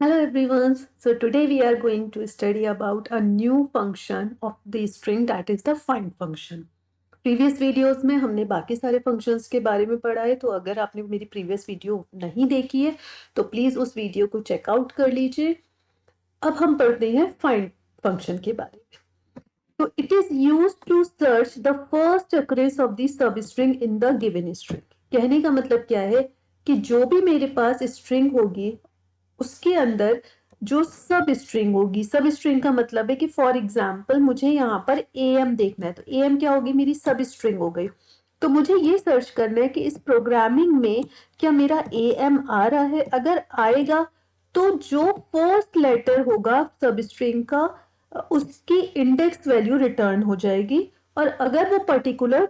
Hello everyone. So today we are going to study about a new function of the string that is the find function. Previous videos में हमने बाकी सारे functions के बारे में पढ़ा है, तो अगर आपने मेरी प्रीवियस वीडियो नहीं देखी है तो प्लीज उस वीडियो को चेकआउट कर लीजिए। अब हम पढ़ते हैं फाइंड फंक्शन के बारे में। तो it is use to search the first occurrence of the substring in the given string. कहने का मतलब क्या है कि जो भी मेरे पास स्ट्रिंग होगी उसके अंदर जो सब स्ट्रिंग होगी, सब स्ट्रिंग का मतलब है कि फॉर एग्जाम्पल मुझे यहाँ पर एम देखना है, तो एम क्या होगी, मेरी सब स्ट्रिंग हो गई। तो मुझे ये सर्च करना है कि इस प्रोग्रामिंग में क्या मेरा एम आ रहा है। अगर आएगा तो जो फर्स्ट लेटर होगा सब स्ट्रिंग का उसकी इंडेक्स वैल्यू रिटर्न हो जाएगी। और अगर वो पर्टिकुलर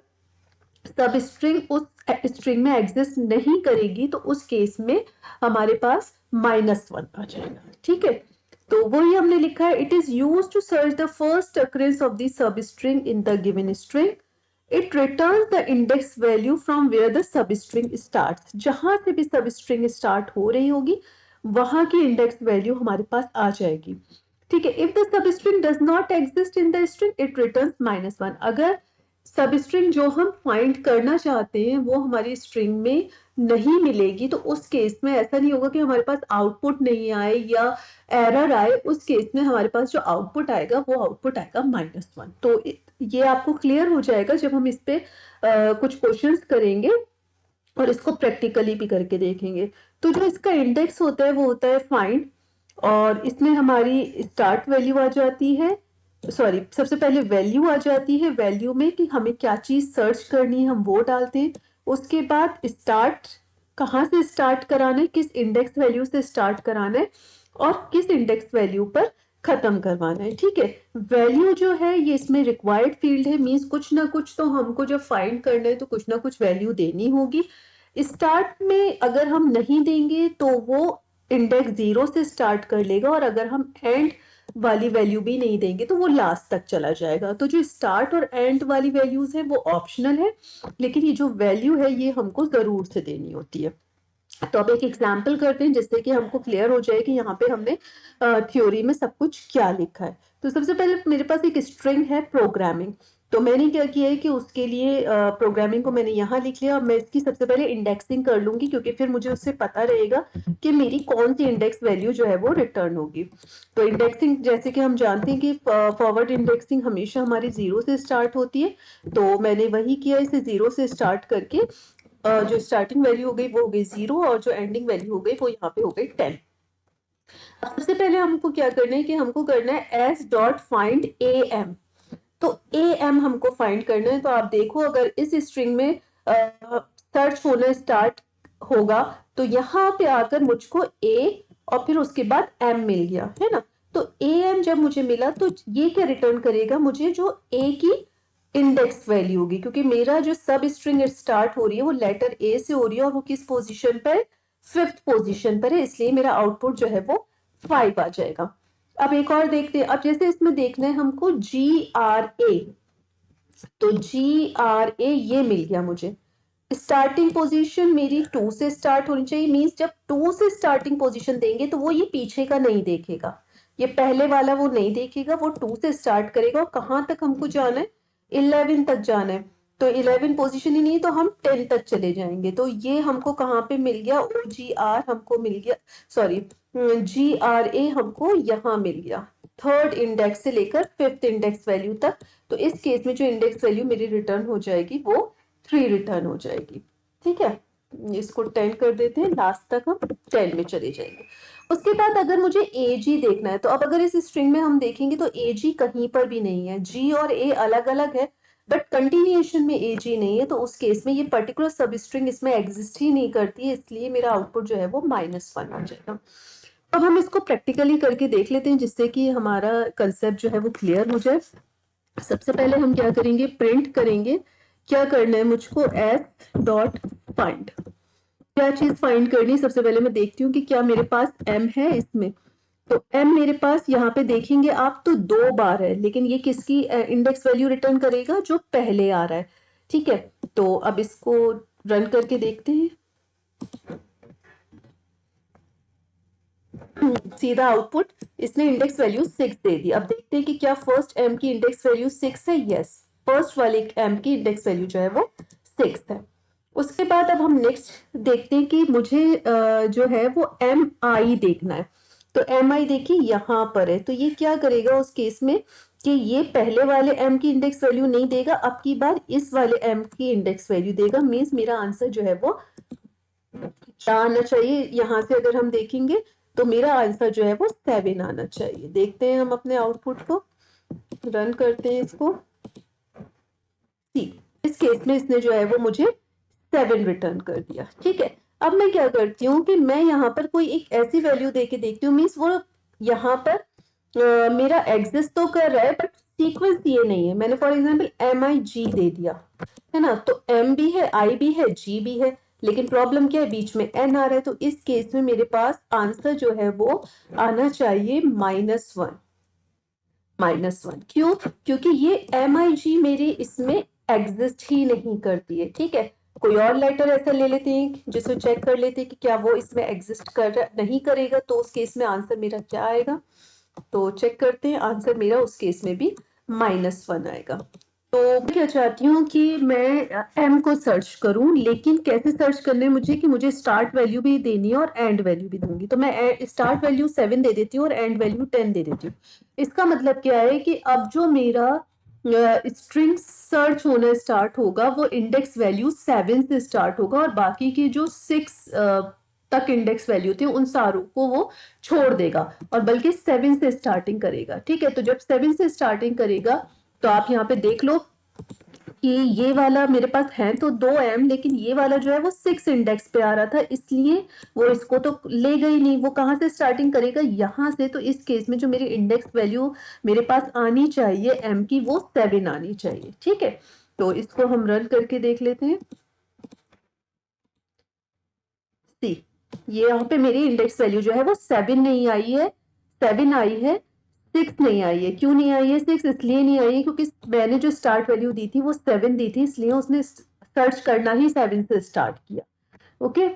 सब स्ट्रिंग उस स्ट्रिंग में एग्जिस्ट नहीं करेगी तो उस केस में हमारे पास -1 आ जाएगा। ठीक है, तो वही हमने लिखा है, it is use to search the first occurrence of the substring in the given string. It returns the index value from where the substring starts. जहां से भी सब स्ट्रिंग स्टार्ट हो रही होगी वहां की इंडेक्स वैल्यू हमारे पास आ जाएगी। ठीक है, if the sub string does not exist in the string it returns -1। अगर सब स्ट्रिंग जो हम फाइंड करना चाहते हैं वो हमारी स्ट्रिंग में नहीं मिलेगी तो उस केस में ऐसा नहीं होगा कि हमारे पास आउटपुट नहीं आए या एरर आए। उस केस में हमारे पास जो आउटपुट आएगा वो आउटपुट आएगा -1। तो ये आपको क्लियर हो जाएगा जब हम इस पे कुछ क्वेश्चंस करेंगे और इसको प्रैक्टिकली भी करके देखेंगे। तो जो इसका इंडेक्स होता है वो होता है फाइंड, और इसमें हमारी स्टार्ट वैल्यू आ जाती है, सॉरी सबसे पहले वैल्यू आ जाती है। वैल्यू में कि हमें क्या चीज सर्च करनी है हम वो डालते हैं। उसके बाद स्टार्ट, कहाँ से स्टार्ट कराना है, किस इंडेक्स वैल्यू से स्टार्ट कराना है और किस इंडेक्स वैल्यू पर खत्म करवाना है। ठीक है, वैल्यू जो है ये इसमें रिक्वायर्ड फील्ड है, मीन्स कुछ ना कुछ तो हमको जब फाइंड करना है तो कुछ ना कुछ वैल्यू देनी होगी। स्टार्ट में अगर हम नहीं देंगे तो वो इंडेक्स 0 से स्टार्ट कर लेगा, और अगर हम एंड वाली वैल्यू भी नहीं देंगे तो वो लास्ट तक चला जाएगा। तो जो स्टार्ट और एंड वाली वैल्यूज है वो ऑप्शनल है, लेकिन ये जो वैल्यू है ये हमको जरूर से देनी होती है। तो अब एक एग्जाम्पल करते हैं जिससे कि हमको क्लियर हो जाए कि यहाँ पे हमने थ्योरी में सब कुछ क्या लिखा है। तो सबसे पहले मेरे पास एक स्ट्रिंग है प्रोग्रामिंग। तो मैंने क्या किया है कि उसके लिए प्रोग्रामिंग को मैंने यहाँ लिख लिया। और मैं इसकी सबसे पहले इंडेक्सिंग कर लूंगी क्योंकि फिर मुझे उससे पता रहेगा कि मेरी कौन सी इंडेक्स वैल्यू जो है वो रिटर्न होगी। तो इंडेक्सिंग जैसे कि हम जानते हैं कि फॉरवर्ड इंडेक्सिंग हमेशा हमारी 0 से स्टार्ट होती है। तो मैंने वही किया, इसे 0 से स्टार्ट करके जो स्टार्टिंग वैल्यू हो गई वो हो गई 0 और जो एंडिंग वैल्यू हो गई वो यहाँ पे हो गई 10। सबसे पहले हमको क्या करना है कि हमको करना है S dot find A M. तो ए एम हमको फाइंड करना है। तो आप देखो अगर इस स्ट्रिंग में सर्च होना स्टार्ट होगा तो यहाँ पे आकर मुझको ए और फिर उसके बाद एम मिल गया है ना। तो ए एम जब मुझे मिला तो ये क्या रिटर्न करेगा, मुझे जो ए की इंडेक्स वैल्यू होगी, क्योंकि मेरा जो सब स्ट्रिंग स्टार्ट हो रही है वो लेटर ए से हो रही है और वो किस पोजीशन पर, 5th पोजीशन पर है, इसलिए मेरा आउटपुट जो है वो 5 आ जाएगा। अब एक और देखते हैं। अब जैसे इसमें देखना है हमको GRA, तो GRA ये मिल गया मुझे। स्टार्टिंग पोजीशन मेरी 2 से स्टार्ट होनी चाहिए, मींस जब 2 से स्टार्टिंग पोजीशन देंगे तो वो ये पीछे का नहीं देखेगा, ये पहले वाला वो नहीं देखेगा, वो 2 से स्टार्ट करेगा। और कहाँ तक हमको जाना है, 11 तक जाना है। तो 11 पोजीशन ही नहीं तो हम 10 तक चले जाएंगे। तो ये हमको कहाँ पे मिल गया, OGR हमको मिल गया, सॉरी GRA हमको यहाँ मिल गया, 3rd इंडेक्स से लेकर 5th इंडेक्स वैल्यू तक। तो इस केस में जो इंडेक्स वैल्यू मेरी रिटर्न हो जाएगी वो 3 रिटर्न हो जाएगी। ठीक है, इसको 10 कर देते हैं, लास्ट तक हम 10 में चले जाएंगे। उसके बाद अगर मुझे AG देखना है तो अब अगर इस स्ट्रिंग में हम देखेंगे तो AG कहीं पर भी नहीं है, G और A अलग अलग है बट कंटिन्यूएशन में AG नहीं है। तो उस केस में ये पर्टिकुलर सब स्ट्रिंग इसमें एग्जिस्ट ही नहीं करती है, इसलिए मेरा आउटपुट जो है वो -1 आ जाएगा। अब हम इसको प्रैक्टिकली करके देख लेते हैं जिससे कि हमारा कंसेप्ट जो है वो क्लियर हो जाए। सबसे पहले हम क्या करेंगे, प्रिंट करेंगे। क्या करना है मुझको, एस डॉट फाइंड। क्या चीज फाइंड करनी है, सबसे पहले मैं देखती हूँ कि क्या मेरे पास एम है इसमें। तो एम मेरे पास यहाँ पे देखेंगे आप तो 2 बार है, लेकिन ये किसकी इंडेक्स वैल्यू रिटर्न करेगा, जो पहले आ रहा है। ठीक है, तो अब इसको रन करके देखते हैं। सीधा आउटपुट इसने इंडेक्स वैल्यू 6 दे दी। अब देखते हैं कि क्या फर्स्ट एम की इंडेक्स वैल्यू 6 है। यस, फर्स्ट वाले एम की इंडेक्स वैल्यू जो है वो 6 है। उसके बाद अब हम नेक्स्ट देखते हैं कि मुझे जो है वो एम आई देखना है। तो एम आई देखिए यहाँ पर है, तो ये क्या करेगा उस केस में कि ये पहले वाले एम की इंडेक्स वैल्यू नहीं देगा, अब की बार इस वाले एम की इंडेक्स वैल्यू देगा। मीन्स मेरा आंसर जो है वो क्या आना चाहिए, यहाँ से अगर हम देखेंगे तो मेरा आंसर जो है वो 7 आना चाहिए। देखते हैं हम अपने आउटपुट को, रन करते हैं इसको। सी, इस केस में इसने जो है वो मुझे 7 रिटर्न कर दिया। ठीक है, अब मैं क्या करती हूँ कि मैं यहाँ पर कोई एक ऐसी वैल्यू दे के देखती हूँ, मीन्स वो यहाँ पर मेरा एग्जिस्ट तो कर रहा है बट सीक्वेंस ये नहीं है। मैंने फॉर एग्जांपल एम आई जी दे दिया है ना, तो एम भी है, आई भी है, जी भी है, लेकिन प्रॉब्लम क्या है, बीच में एन आ रहा है। तो इस केस में मेरे पास आंसर जो है वो आना चाहिए -1। -1 क्यों? क्योंकि ये एम आई जी मेरी इसमें एग्जिस्ट ही नहीं करती है। ठीक है, कोई और लेटर ऐसा ले लेते हैं जिसको चेक कर लेते हैं कि क्या वो इसमें एग्जिस्ट कर नहीं करेगा, तो उस केस में आंसर मेरा क्या आएगा। तो चेक करते हैं, आंसर मेरा उस केस में भी -1 आएगा। तो मैं क्या चाहती हूँ कि मैं एम को सर्च करूं, लेकिन कैसे सर्च करने मुझे कि मुझे स्टार्ट वैल्यू भी देनी है और एंड वैल्यू भी दूंगी। तो मैं स्टार्ट वैल्यू 7 दे देती हूँ और एंड वैल्यू 10 दे देती हूँ। इसका मतलब क्या है कि अब जो मेरा स्ट्रिंग सर्च होना स्टार्ट होगा वो इंडेक्स वैल्यू 7 से स्टार्ट होगा, और बाकी के जो 6 तक इंडेक्स वैल्यू थे उन सारों को वो छोड़ देगा और बल्कि 7 से स्टार्टिंग करेगा। ठीक है, तो जब 7 से स्टार्टिंग करेगा तो आप यहाँ पे देख लो कि ये वाला मेरे पास है तो 2m, लेकिन ये वाला जो है वो 6 इंडेक्स पे आ रहा था, इसलिए वो इसको तो ले गई नहीं। वो कहाँ से स्टार्टिंग करेगा, यहाँ से। तो इस केस में जो मेरी इंडेक्स वैल्यू मेरे पास आनी चाहिए m की, वो 7 आनी चाहिए। ठीक है, तो इसको हम रन करके देख लेते हैं। सी, ये यहाँ पे मेरी इंडेक्स वैल्यू जो है वो 7 नहीं आई है, 7 आई है, 6 नहीं आई है। क्यों नहीं आई है 6? इसलिए नहीं आई है क्योंकि मैंने जो स्टार्ट वैल्यू दी थी वो 7 दी थी, इसलिए उसने सर्च करना ही 7 से स्टार्ट किया। ओके,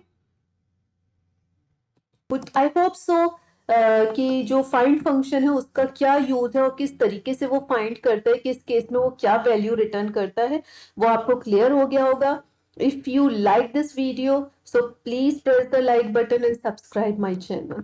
आई होप सो कि जो फाइंड फंक्शन है उसका क्या यूज है और किस तरीके से वो फाइंड करता है, किस केस में वो क्या वैल्यू रिटर्न करता है, वो आपको क्लियर हो गया होगा। If you like this video, so please press the like button and subscribe my channel.